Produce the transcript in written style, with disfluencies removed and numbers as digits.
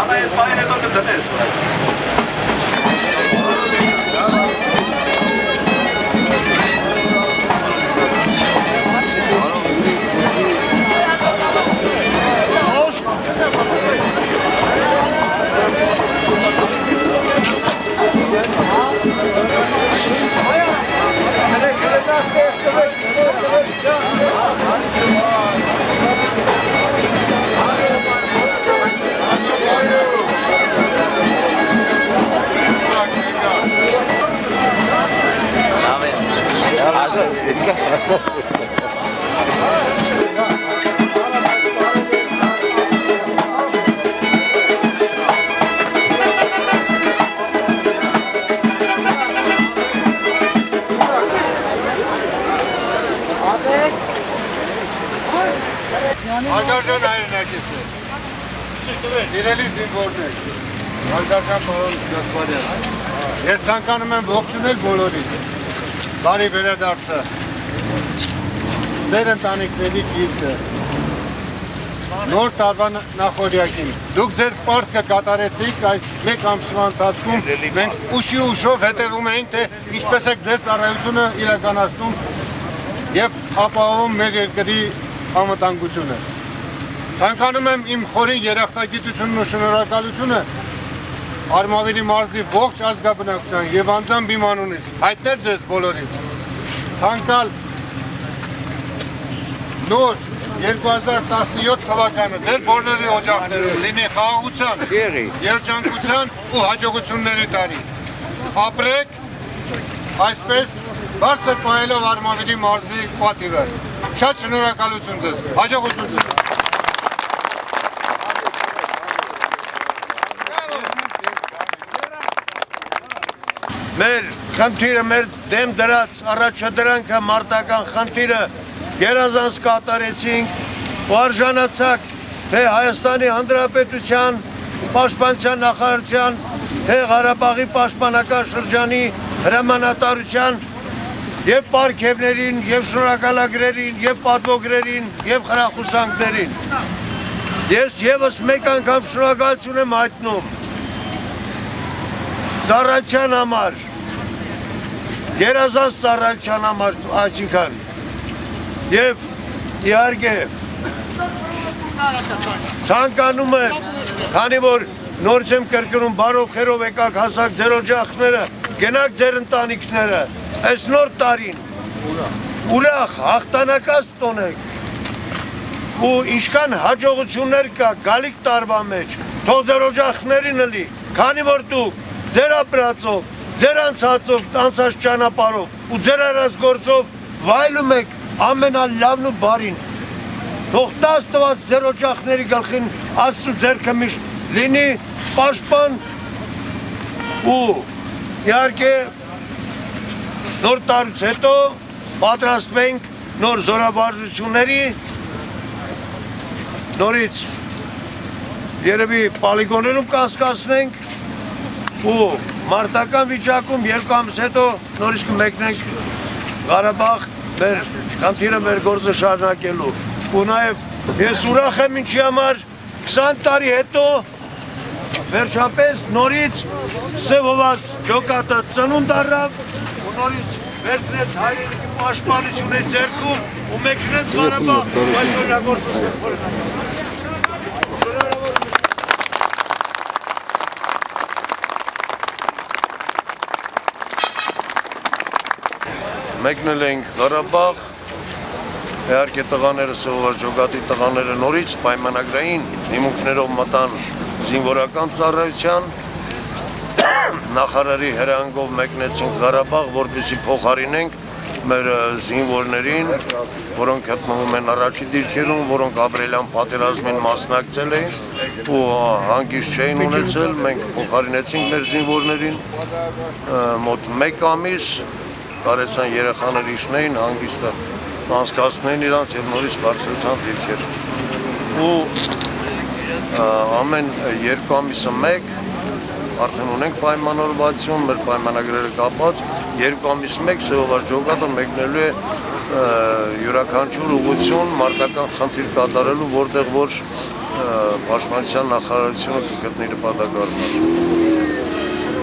Ana es bayre lo que tenés. Արգարժան հայրենակիցներ, իրելի զինվորներ, արգարժան պարոն Գասպարյան, ես ցանկանում եմ ողջունել բոլորին, բարի վերադարձը, ձեր ընտանիքների գիրկը, նոր տարվա նախօրյակին, դուք ձեր պարտքը կատարեցիք այս մեկ ամսվա ընթացքում, մենք ուշով հետևում էինք, թե ինչպես եք ձեր ծառայությունը իրականացնում և ապահովում մեր երկրի անվտանգությունը։ Ցանկանում եմ իմ խորին երախտագիտությունն ու շնորհակալությունը Արմավիրի մարզի ողջ ազգաբնակչության և անձամբ իմ անունից հայտնել ձեզ բոլորին։ Ցանկալ նոր 2017 թվականը ձեր բոլորի օջախներում լինի խաղաղության, երջանկության ու հաջողությունների տարի։ Ապրեք այսպես բարձր պահելով Արմավիրի մարզի պատիվը։ Շատ շնորհակալություն ձեզ, հաջողություն ձեզ։ Մեր խնդիրը, մեր դեմ դրած առաջադրանքը մարտական խնդիրը գերազանց կատարեցինք ու արժանացակ թե Հայաստանի Հանրապետության պաշտպանության նախարարության, թե Ղարաբաղի պաշտպանական շրջանի հրամանատարության և պարգևներին, և շնորհակալագրերին, և պատվոգրերին, և խրախուսանքներին։ Ես ևս մեկ անգամ շնորհակալություն եմ հայտնում ծառայության համար, գերազանց ծառայության համար, այսինքն, և իհարկե ցանկանում եմ, քանի որ նորից եմ կրկնում, բարով խերով եկաք հասակ ձեր օջախները, գնաք ձեր ընտանիքները, այս նոր տարին ուրախ հաղթանակած տոնեք ու ինչքան հաջողություններ կա գալիք տարվա մեջ, թող ձեր օջախներին լի, քանի որ դուք ձեր ապրածով, ձեր անցածով, անցած ճանապարհով ու ձեր արած գործով վայելում եք ամենալավն ու բարին։ Թող տաս տված ձեր օջախների գլխին Աստծո ձեռքը միշտ լինի պաշտպան ու իհարկե նոր տարուց հետո պատրաստվենք նոր զորավարժությունների, նորից երևի պոլիգոներում կանցկացնենք ու մարտական վիճակում երկու ամս հետո նորից կմեկնենք Ղարաբաղ մեր խնդիրը մեր գործը շարունակելու ու նաև ես ուրախ եմ ինչի համար 20 տարի հետո վերջապես նորից Սևովաս ջոկատը ծնունդ առավ ու նորից վերցնեց հայրենիքի պաշտպանությունը ձեռքում ու մեկնեց Ղարաբաղ ու այսօր նա գործը մեկնել ենք Ղարաբաղ, իհարկե տղաները Սևովաս ջոկատի տղաները նորից պայմանագրային հիմունքներով մտան զինվորական ծառայության, նախարարի հրահանգով մեկնեցինք Ղարաբաղ, որպեսզի փոխարինենք մեր զինվորներին, որոնք գտնվում են առաջի դիրքերում, որոնք ապրիլյան պատերազմին մասնակցել էին ու հանգիստ չէին ունեցել, մենք փոխարինեցինք մեր զինվորներին, մոտ 1 ամիս կարեցան երեխաներ իջնեին, հանգիստը անցկացնեին իրանց և նորից բարձրացան դիրքեր։ Ու ամեն 2 ամիսը մեկ արդեն ունենք պայմանավորվածություն, մեր պայմանագրերը կապած 2 ամիս մեկ սեվովար ջոկատը մեկնելու է յուրաքանչյուր ուղղություն մարտական խնդիր կատարելու, որտեղ որ Պաշտպանության նախարարությունը կգտնի նպատակառման։